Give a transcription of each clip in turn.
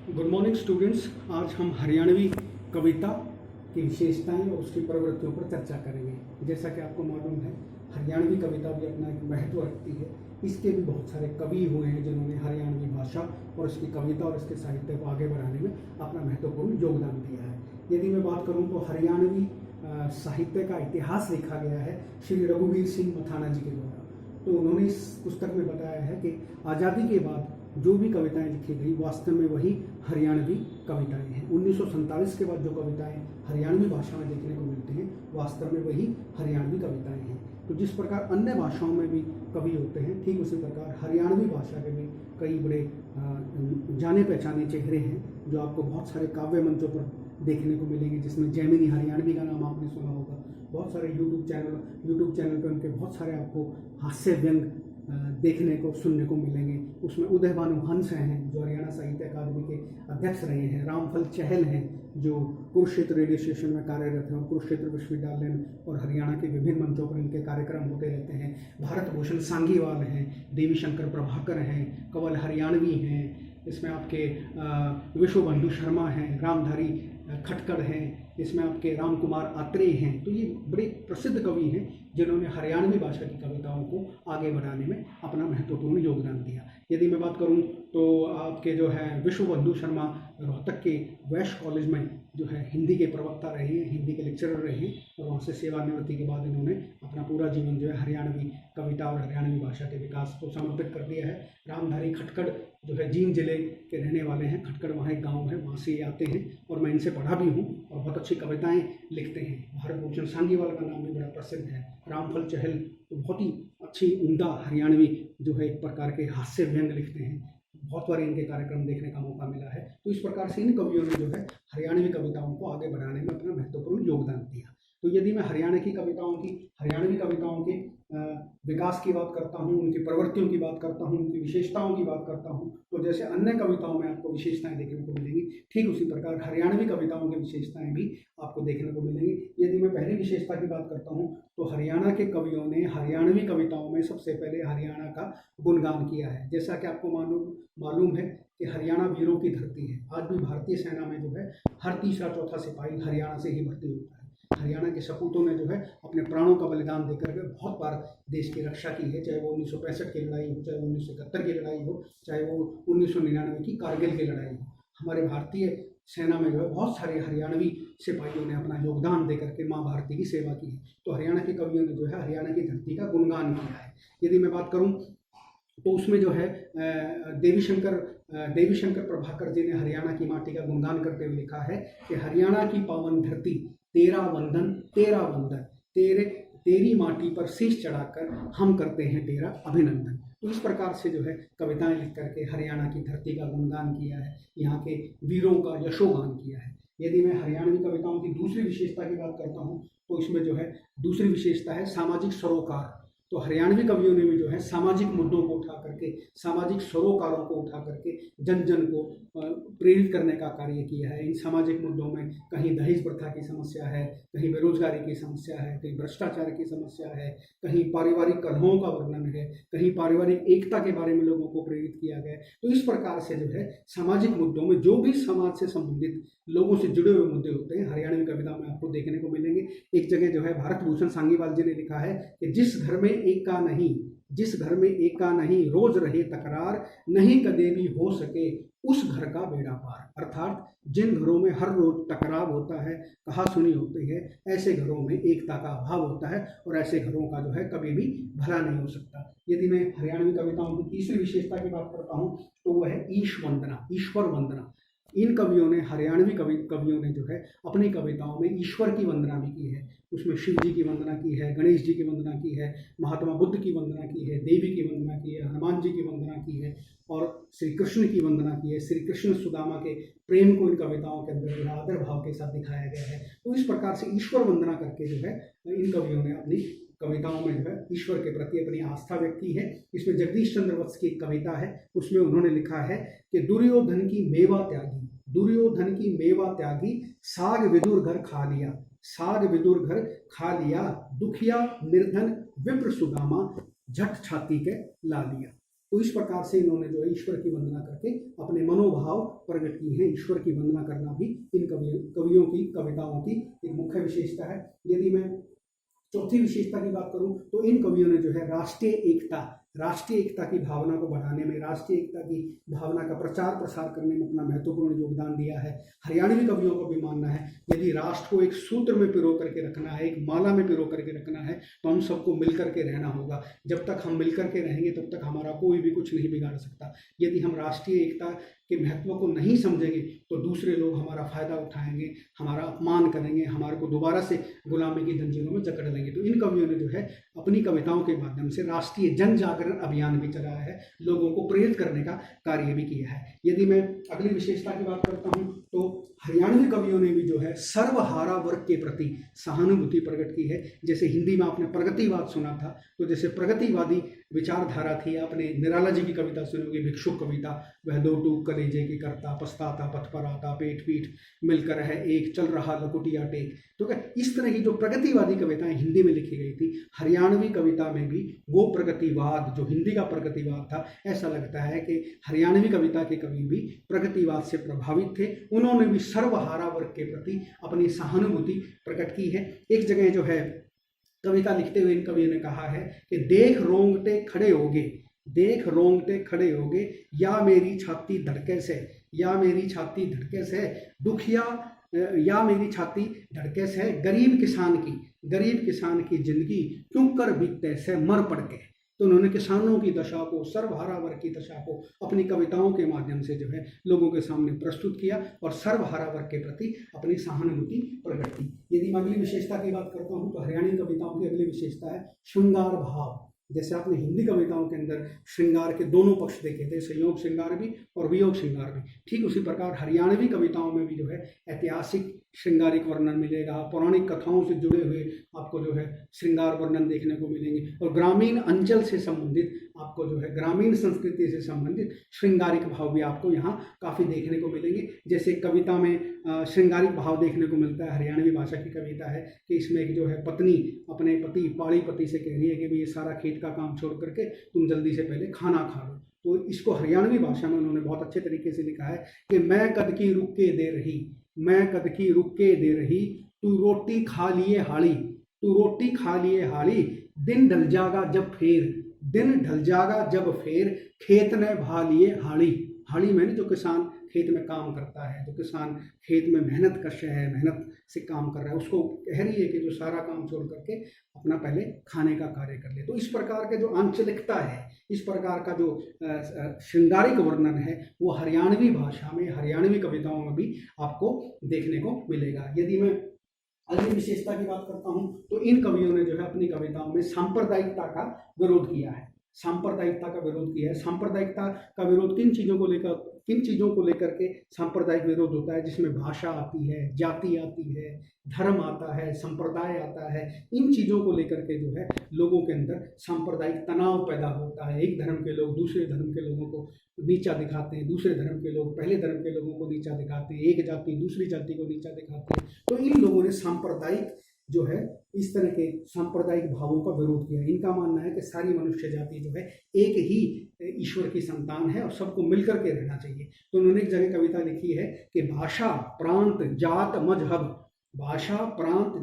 Good morning students. आज हम हरियाणवी कविता की विशेषताएं और उसकी प्रवृत्तियों पर चर्चा करेंगे। जैसा कि आपको मालूम है, हरियाणवी कविता भी अपना एक महत्व रखती है। इसके भी बहुत सारे कवि हुए हैं जिन्होंने हरियाणवी भाषा और उसकी कविता और उसके साहित्य को आगे बढ़ाने में अपना महत्वपूर्ण योगदान दिया है। यदि मैं बात करूं तो हरियाणवी साहित्य का इतिहास लिखा गया है श्री रघुवीर सिंह मथाना जी के द्वारा। तो उन्होंने इस पुस्तक में बताया है कि आज़ादी के बाद जो भी कविताएं लिखी गई वास्तव में वही हरियाणवी कविताएं हैं। 1947 के बाद जो कविताएं हरियाणवी भाषा में देखने को मिलती हैं वास्तव में वही हरियाणवी कविताएं हैं। तो जिस प्रकार अन्य भाषाओं में भी कवि होते हैं, ठीक उसी प्रकार हरियाणवी भाषा के भी कई बड़े जाने पहचाने चेहरे हैं जो आपको बहुत सारे काव्य मंचों पर देखने को मिलेंगे, जिसमें जैमिनी हरियाणवी का नाम आपने सुना होगा। बहुत सारे यूट्यूब चैनल पर उनके बहुत सारे आपको हास्य व्यंग देखने को सुनने को मिलेंगे। उसमें उदय भानु हंस हैं जो हरियाणा साहित्य अकादमी के अध्यक्ष रहे हैं, रामफल चहल हैं जो कुरुक्षेत्र रेडियो स्टेशन में कार्यरत हैं और कुरुक्षेत्र विश्वविद्यालय में और हरियाणा के विभिन्न मंचों पर इनके कार्यक्रम होते रहते हैं। भारत भूषण सांगीवाल हैं, देवी शंकर प्रभाकर हैं, कंवल हरियाणवी हैं, इसमें आपके विश्वबंधु शर्मा हैं, रामधारी खटकड़ हैं, इसमें आपके राम कुमार आत्रेय हैं। तो ये बड़े प्रसिद्ध कवि हैं जिन्होंने हरियाणवी भाषा की कविताओं को आगे बढ़ाने में अपना महत्वपूर्ण योगदान दिया। यदि मैं बात करूं तो आपके जो है विश्वबंधु शर्मा रोहतक के वैश्य कॉलेज में जो है हिंदी के प्रवक्ता रहे हैं, हिंदी के लेक्चरर रहे हैं और वहाँ से सेवानिवृत्ति के बाद इन्होंने अपना पूरा जीवन जो है हरियाणवी कविता और हरियाणवी भाषा के विकास को समर्पित कर दिया है। रामधारी खटकड़ जो है जींद जिले के रहने वाले हैं, खटकड़ वहाँ एक गाँव है, वहाँ से ये आते हैं और मैं इनसे पढ़ा भी हूँ और बहुत अच्छी कविताएं लिखते हैं। भारत भूषण सांगीवाल का नाम भी बड़ा प्रसिद्ध है। रामफल चहल तो बहुत ही अच्छी उम्दा हरियाणवी जो है एक प्रकार के हास्य व्यंग लिखते हैं। बहुत बार इनके कार्यक्रम देखने का मौका मिला है। तो इस प्रकार से इन कवियों ने जो है हरियाणवी कविताओं को आगे बढ़ाने में अपना महत्वपूर्ण योगदान दिया। तो यदि मैं हरियाणवी कविताओं के विकास की बात करता हूँ, उनकी प्रवृत्तियों की बात करता हूँ, उनकी विशेषताओं की बात करता हूँ, तो जैसे अन्य कविताओं में आपको विशेषताएं देखने को मिलेंगी, ठीक उसी प्रकार हरियाणवी कविताओं की विशेषताएं भी आपको देखने को मिलेंगी। यदि मैं पहली विशेषता की बात करता हूँ तो हरियाणा के कवियों ने हरियाणवी कविताओं में सबसे पहले हरियाणा का गुणगान किया है। जैसा कि आपको मालूम है कि हरियाणा वीरों की धरती है। आज भी भारतीय सेना में जो है हर तीसरा चौथा सिपाही हरियाणा से ही भर्ती होता है। हरियाणा के सपूतों ने जो है अपने प्राणों का बलिदान देकर के बहुत बार देश की रक्षा की है, चाहे वो 1965 की लड़ाई हो, चाहे वो 1971 की लड़ाई हो, चाहे वो 1999 की कारगिल की लड़ाई हो। हमारे भारतीय सेना में जो है बहुत सारे हरियाणवी सिपाहियों ने अपना योगदान देकर के माँ भारती की सेवा की है। तो हरियाणा के कवियों ने जो है हरियाणा की धरती का गुणगान किया है। यदि मैं बात करूँ तो उसमें जो है देवी शंकर प्रभाकर जी ने हरियाणा की माटी का गुणगान करते हुए लिखा है कि हरियाणा की पावन धरती तेरा वंदन तेरी माटी पर शीश चढ़ाकर हम करते हैं तेरा अभिनंदन। तो इस प्रकार से जो है कविताएं लिख करके हरियाणा की धरती का गुणगान किया है, यहाँ के वीरों का यशोगान किया है। यदि मैं हरियाणवी कविताओं की दूसरी विशेषता की बात करता हूँ तो इसमें जो है दूसरी विशेषता है सामाजिक सरोकार। तो हरियाणवी कवियों ने भी जो है सामाजिक मुद्दों को उठा करके, सामाजिक सरोकारों को उठा करके जन जन को प्रेरित करने का कार्य किया है। इन सामाजिक मुद्दों में कहीं दहेज प्रथा की समस्या है, कहीं बेरोजगारी की समस्या है, कहीं भ्रष्टाचार की समस्या है, कहीं पारिवारिक कलहों का वर्णन है, कहीं पारिवारिक एकता के बारे में लोगों को प्रेरित किया गया। तो इस प्रकार से जो है सामाजिक मुद्दों में जो भी समाज से संबंधित लोगों से जुड़े हुए मुद्दे होते हैं हरियाणवी कविता में आपको देखने को मिलेंगे। एक जगह जो है भारत भूषण सांगीवाल जी ने लिखा है कि जिस घर में एक का नहीं रोज रहे तकरार, नहीं कदे भी हो सके उस घर का बेड़ा पार। अर्थात जिन घरों में हर रोज टकराव होता है, कहा सुनी होती है, ऐसे घरों में एकता का अभाव होता है और ऐसे घरों का जो है कभी भी भला नहीं हो सकता। यदि मैं हरियाणवी कविताओं की तीसरी विशेषता की बात करता हूँ तो वह है ईश्वर वंदना। इन कवियों ने हरियाणवी कवियों ने जो है अपनी कविताओं में ईश्वर की वंदना भी की है। उसमें शिव जी की वंदना की है, गणेश जी की वंदना की है, महात्मा बुद्ध की वंदना की है, देवी की वंदना की है, हनुमान जी की वंदना की है और श्री कृष्ण की वंदना की है। श्री कृष्ण सुदामा के प्रेम को इन कविताओं के अंदर आदर भाव के साथ दिखाया गया है। तो इस प्रकार से ईश्वर वंदना करके जो है इन कवियों ने अपनी कविताओं में जो है ईश्वर के प्रति अपनी आस्था व्यक्त की है। इसमें जगदीश चंद्र वत्स की एक कविता है, उसमें उन्होंने लिखा है कि दुर्योधन की मेवा त्यागी साग विदुर घर खा लिया दुखिया निर्धन विप्र सुदामा झट छाती के ला लिया। तो इस प्रकार से इन्होंने जो है ईश्वर की वंदना करके अपने मनोभाव प्रकट किए हैं। ईश्वर की वंदना करना भी इन कवियों की कविताओं की एक मुख्य विशेषता है। यदि मैं चौथी विशेषता की बात करूं तो इन कवियों ने जो है राष्ट्रीय एकता की भावना को बढ़ाने में, राष्ट्रीय एकता की भावना का प्रचार प्रसार करने में अपना महत्वपूर्ण योगदान दिया है। हरियाणवी कवियों का भी मानना है यदि राष्ट्र को एक सूत्र में पिरो करके रखना है, एक माला में पिरो करके रखना है, तो हम सबको मिल करके रहना होगा। जब तक हम मिल करके रहेंगे तब तक हमारा कोई भी कुछ नहीं बिगाड़ सकता। यदि हम राष्ट्रीय एकता के महत्व को नहीं समझेंगे तो दूसरे लोग हमारा फायदा उठाएंगे, हमारा अपमान करेंगे, हमारे को दोबारा से गुलामी की जंजीरों में जकड़ लेंगे। तो इन कवियों ने जो है अपनी कविताओं के माध्यम से राष्ट्रीय जन जागरण अभियान भी चलाया है, लोगों को प्रेरित करने का कार्य भी किया है। यदि मैं अगली विशेषता की बात करता हूं तो हरियाणवी कवियों ने भी जो है सर्वहारा वर्ग के प्रति सहानुभूति प्रकट की है। जैसे हिंदी में आपने प्रगतिवाद सुना था, तो जैसे प्रगतिवादी विचारधारा थी, आपने निराला जी की कविता सुनी होगी, भिक्षुक कविता, वह दो टूक कलेजे की करता, पछताता पथ पर आता, पेट पीठ मिलकर है एक, चल रहा लकुटिया टेक। तो क्या इस तरह की जो प्रगतिवादी कविताएं हिंदी में लिखी गई थी, हरियाणवी कविता में भी वो प्रगतिवाद जो हिंदी का प्रगतिवाद था, ऐसा लगता है कि हरियाणवी कविता के कवि भी प्रगतिवाद से प्रभावित थे। उन्होंने भी सर्वहारा वर्ग के प्रति अपनी सहानुभूति प्रकट की है। एक जगह जो है कविता लिखते हुए इन कवियों ने कहा है कि देख रोंगटे खड़े होगे या मेरी छाती धड़के से, दुखिया या मेरी छाती धड़के से, गरीब किसान की जिंदगी क्यों कर बीतते से मर पड़ के। तो उन्होंने किसानों की दशा को, सर्वहारा वर्ग की दशा को अपनी कविताओं के माध्यम से जो है लोगों के सामने प्रस्तुत किया और सर्वहारा वर्ग के प्रति अपनी सहानुभूति प्रकट की। यदि मैं अगली विशेषता की बात करता हूँ तो हरियाणवी कविताओं की अगली विशेषता है श्रृंगार भाव। जैसे आपने हिंदी कविताओं के अंदर श्रृंगार के दोनों पक्ष देखे थे, संयोग श्रृंगार भी और वियोग श्रृंगार भी, ठीक उसी प्रकार हरियाणवी कविताओं में भी जो है ऐतिहासिक श्रृंगारिक वर्णन मिलेगा, पौराणिक कथाओं से जुड़े हुए आपको जो है श्रृंगार वर्णन देखने को मिलेंगे, और ग्रामीण अंचल से संबंधित आपको जो है ग्रामीण संस्कृति से संबंधित श्रृंगारिक भाव भी आपको यहाँ काफ़ी देखने को मिलेंगे। जैसे कविता में श्रृंगारिक भाव देखने को मिलता है, हरियाणवी भाषा की कविता है कि इसमें एक जो है पत्नी अपने पहाड़ी पति से कह रही है कि भाई ये सारा खेत का काम छोड़ करके तुम जल्दी से पहले खाना खा लो। तो इसको हरियाणवी भाषा में उन्होंने बहुत अच्छे तरीके से लिखा है कि मैं कद की रुक के दे रही, तू रोटी खा लिए हाली, दिन ढल जागा जब फेर, खेत ने भा लिए हाड़ी मैंने जो किसान खेत में काम करता है, जो किसान खेत में मेहनत से काम कर रहा है, उसको कह रही है कि जो सारा काम छोड़ करके अपना पहले खाने का कार्य कर ले। तो इस प्रकार के जो आंचलिकता है, इस प्रकार का जो श्रृंगारिक वर्णन है, वो हरियाणवी भाषा में, हरियाणवी कविताओं में भी आपको देखने को मिलेगा। यदि मैं अगली विशेषता की बात करता हूं तो इन कवियों ने जो है अपनी कविताओं में सांप्रदायिकता का विरोध किया है। सांप्रदायिकता का विरोध किन चीज़ों को लेकर के सांप्रदायिक विरोध होता है, जिसमें भाषा आती है, जाति आती है, धर्म आता है, संप्रदाय आता है। इन चीज़ों को लेकर के जो है लोगों के अंदर सांप्रदायिक तनाव पैदा होता है। एक धर्म के लोग दूसरे धर्म के लोगों को नीचा दिखाते हैं, दूसरे धर्म के लोग पहले धर्म के लोगों को नीचा दिखाते हैं, एक जाति दूसरी जाति को नीचा दिखाते हैं। तो इन लोगों ने सांप्रदायिक जो है इस तरह के सांप्रदायिक भावों का विरोध किया। इनका मानना है कि सारी मनुष्य जाति जो है एक ही ईश्वर की संतान है और सबको मिलकर के रहना चाहिए। तो उन्होंने एक जगह कविता लिखी है कि भाषा प्रांत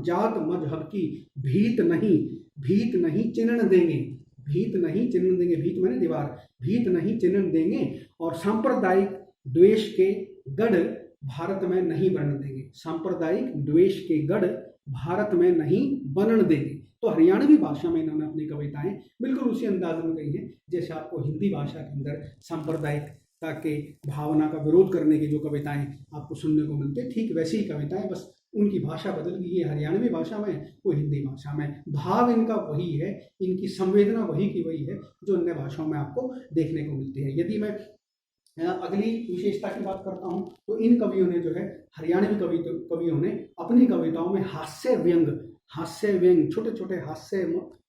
जात मजहब की भीत नहीं चिन्हन देंगे, भीत माने दीवार, भीत नहीं चिन्हन देंगे, और सांप्रदायिक द्वेष के गढ़ भारत में नहीं बनने देंगे, सांप्रदायिक द्वेष के गढ़ भारत में नहीं बनने देंगे। तो हरियाणवी भाषा में इन्होंने अपनी कविताएं बिल्कुल उसी अंदाज में कही हैं जैसे आपको हिंदी भाषा के अंदर सांप्रदायिकता के भावना का विरोध करने की जो कविताएं आपको सुनने को मिलती है, ठीक वैसी ही कविताएं, बस उनकी भाषा बदल गई है। हरियाणवी भाषा में, वो हिंदी भाषा में, भाव इनका वही है, इनकी संवेदना वही की वही है जो अन्य भाषाओं में आपको देखने को मिलती है। यदि मैं अगली विशेषता की बात करता हूं तो इन कवियों ने जो है हरियाणवी कवियों ने अपनी कविताओं में हास्य हास्य व्यंग, छोटे छोटे हास्य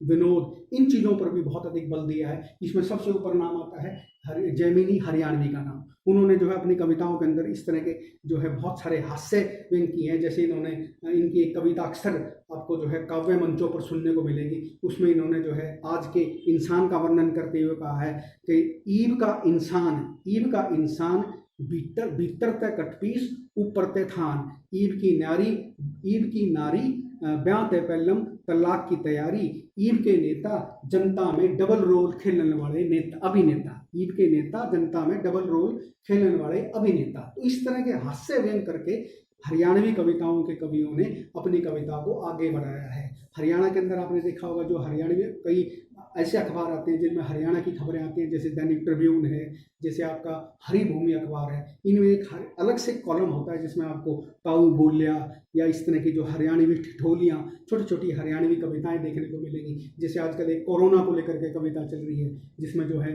विनोद, इन चीज़ों पर भी बहुत अधिक बल दिया है। इसमें सबसे ऊपर नाम आता है जैमिनी हरियाणवी का नाम। उन्होंने जो है अपनी कविताओं के अंदर इस तरह के जो है बहुत सारे हास्य व्यंग किए हैं। जैसे इन्होंने इनकी एक कविता अक्सर आपको जो है काव्य मंचों पर सुनने को मिलेगी। उसमें इन्होंने जो है आज के इंसान का वर्णन करते हुए कहा है कि ईब का इंसान भीतर तक कटपीस ऊपर ते थान, ईब की नारी ब्याह ते पहलम तलाक की तैयारी, ईब के नेता जनता में डबल रोल खेलने वाले अभिनेता, ईब के नेता जनता में डबल रोल खेलने वाले अभिनेता। तो इस तरह के हास्य व्यंग करके हरियाणवी कविताओं के कवियों ने अपनी कविता को आगे बढ़ाया है। हरियाणा के अंदर आपने देखा होगा जो हरियाणवी कई ऐसे अखबार आते हैं जिनमें हरियाणा की खबरें आती हैं, जैसे दैनिक ट्रिब्यून है, जैसे आपका हरिभूमि अखबार है। इनमें एक अलग से कॉलम होता है जिसमें आपको ताऊ बोलिया या इस तरह की जो हरियाणवी ठिठोलियाँ, छोटी छोटी हरियाणवी कविताएं देखने को मिलेंगी। जैसे आजकल एक कोरोना को लेकर के कविता चल रही है जिसमें जो है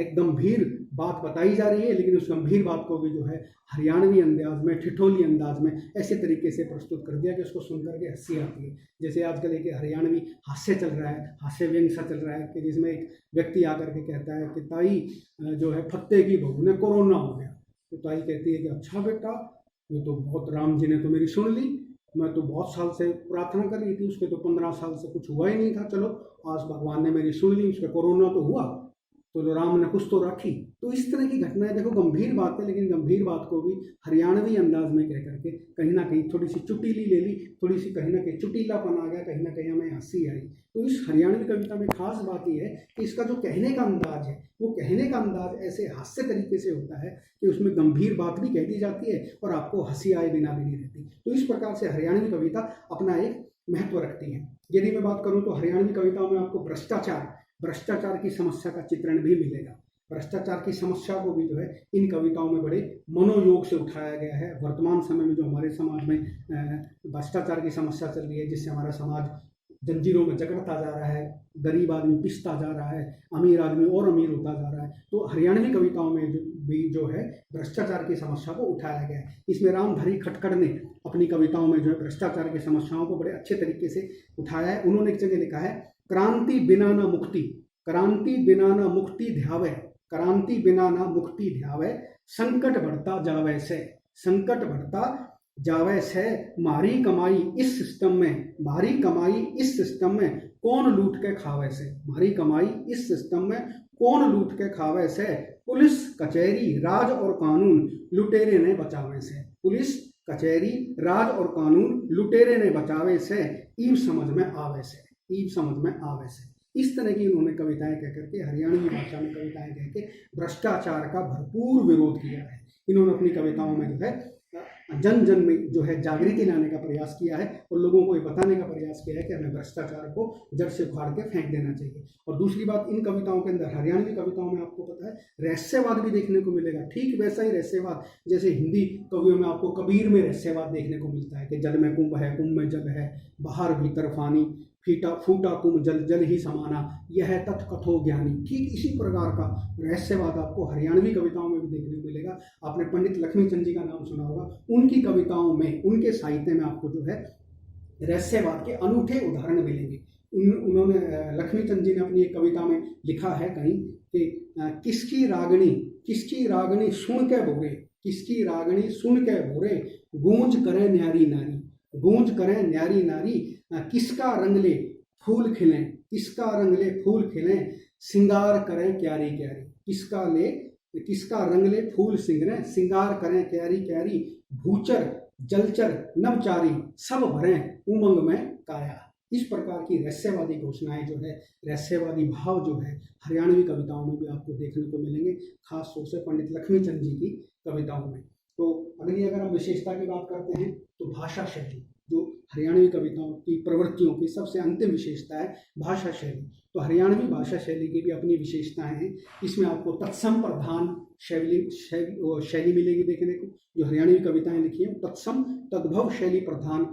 एक गंभीर बात बताई जा रही है, लेकिन उस गंभीर बात को भी जो है हरियाणवी अंदाज में, ठिठोली अंदाज में ऐसे तरीके से प्रस्तुत कर दिया कि उसको सुन करके हंसी आती है। जैसे आजकल एक हरियाणवी हास्य चल रहा है, हास्य व्यंग सा चल रहा है कि जिसमें एक व्यक्ति आकर के कहता है कि ताई जो है फत्ते की बहू ने कोरोना हो गया। तो ताई कहती है कि अच्छा बेटा, ये तो बहुत, राम जी ने तो मेरी सुन ली, मैं तो बहुत साल से प्रार्थना कर रही थी, उसके तो 15 साल से कुछ हुआ ही नहीं था, चलो आज भगवान ने मेरी सुन ली, उसका कोरोना तो हुआ, तो राम ने कुछ तो रखी। तो इस तरह की घटनाएं देखो, गंभीर बात है, लेकिन गंभीर बात को भी हरियाणवी अंदाज में कह करके कहीं ना कहीं थोड़ी सी चुटीली ले ली, थोड़ी सी कहीं ना कहीं चुटीलापन आ गया, कहीं ना कहीं हमें हंसी आई। तो इस हरियाणवी कविता में खास बात यह है कि इसका जो कहने का अंदाज है, वो कहने का अंदाज ऐसे हास्य तरीके से होता है कि उसमें गंभीर बात भी कह दी जाती है और आपको हंसी आए बिना भी नहीं रहती। तो इस प्रकार से हरियाणवी कविता अपना एक महत्व रखती है। यदि मैं बात करूँ तो हरियाणवी कविताओं में आपको भ्रष्टाचार की समस्या का चित्रण भी मिलेगा। भ्रष्टाचार की समस्या को भी जो है इन कविताओं में बड़े मनोयोग से उठाया गया है। वर्तमान समय में जो हमारे समाज में भ्रष्टाचार की समस्या चल रही है, जिससे हमारा समाज जंजीरों में जकड़ता जा रहा है, गरीब आदमी पिसता जा रहा है, अमीर आदमी और अमीर होता जा रहा है, तो हरियाणवी कविताओं में भी जो है भ्रष्टाचार की समस्या को उठाया गया है। इसमें रामधारी खटकड़ ने अपनी कविताओं में जो है भ्रष्टाचार की समस्याओं को बड़े अच्छे तरीके से उठाया है। उन्होंने एक जगह लिखा है, क्रांति बिना न मुक्ति ध्यावे, संकट बढ़ता जावे से, मारी कमाई इस सिस्टम में कौन लूट के खावे से, पुलिस कचहरी राज और कानून लुटेरे ने बचावे से, ईब समझ में आवे से। इस तरह की उन्होंने कविताएं कह करके, हरियाणवी भाषा में कविताएं कह के भ्रष्टाचार का भरपूर विरोध किया है। इन्होंने अपनी कविताओं में जो है जन जन में जो है जागृति लाने का प्रयास किया है और लोगों को ये बताने का प्रयास किया है कि हमें भ्रष्टाचार को जड़ से उखाड़ के फेंक देना चाहिए। और दूसरी बात, इन कविताओं के अंदर, हरियाणवी कविताओं में आपको पता है रहस्यवाद भी देखने को मिलेगा। ठीक वैसा ही रहस्यवाद जैसे हिंदी कवियों में आपको कबीर में रहस्यवाद देखने को मिलता है कि जल में कुंभ है, कुंभ में जल है, बाहर भीतर फानी, फूटा कुंभ जल ही समाना, यह तथ कथो ज्ञानी। ठीक इसी प्रकार का रहस्यवाद आपको हरियाणवी कविताओं में भी देखने को मिलेगा। आपने पंडित लक्ष्मीचंद जी का नाम सुना होगा, उनकी कविताओं में, उनके साहित्य में आपको जो है रहस्यवाद के अनूठे उदाहरण मिलेंगे। उन्होंने लक्ष्मीचंद जी ने अपनी एक कविता में लिखा है कहीं कि किसकी रागणी सुन के बोरे, गूंज करे न्यारी नारी, किसका रंग ले फूल खिलें, सिंगार करें क्यारी, किसका रंग ले फूल सिंगार करें क्यारी, भूचर जलचर नवचारी, सब भरें उमंग में काया। इस प्रकार की रहस्यवादी घोषणाएं जो है, रहस्यवादी भाव जो है हरियाणवी कविताओं में भी आपको देखने को मिलेंगे, खास तौर से पंडित लक्ष्मीचंद जी की कविताओं में। तो अगली अगर हम विशेषता की बात करते हैं तो भाषा शैली, जो हरियाणवी कविताओं की प्रवृत्तियों की सबसे अंतिम विशेषता है भाषा शैली। तो हरियाणवी भाषा शैली की भी अपनी विशेषताएं हैं। इसमें आपको तत्सम प्रधान शैली मिलेगी देखने को। जो हरियाणवी कविताएं लिखी हैं तत्सम तद्भव शैली प्रधान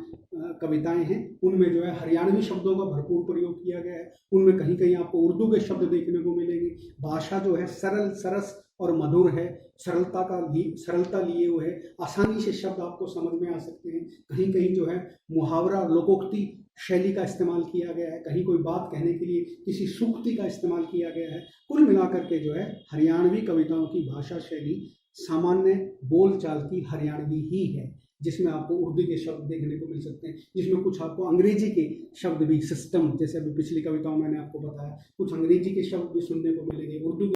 कविताएं हैं। उनमें जो है हरियाणवी शब्दों का भरपूर प्रयोग किया गया है। उनमें कहीं कहीं आपको उर्दू के शब्द देखने को मिलेंगे। भाषा जो है सरल, सरस और मधुर है, सरलता लिए हुए है, आसानी से शब्द आपको समझ में आ सकते हैं। कहीं कहीं जो है मुहावरा, लोकोक्ति शैली का इस्तेमाल किया गया है, कहीं कोई बात कहने के लिए किसी सूक्ति का इस्तेमाल किया गया है। कुल मिलाकर के जो है हरियाणवी कविताओं की भाषा शैली सामान्य बोलचाल की हरियाणवी ही है, जिसमें आपको उर्दू के शब्द देखने को मिल सकते हैं, जिसमें कुछ आपको अंग्रेजी के शब्द भी, सिस्टम, जैसे अभी पिछली कविताओं में मैंने आपको बताया, कुछ अंग्रेजी के शब्द भी सुनने को मिलेंगे, उर्दू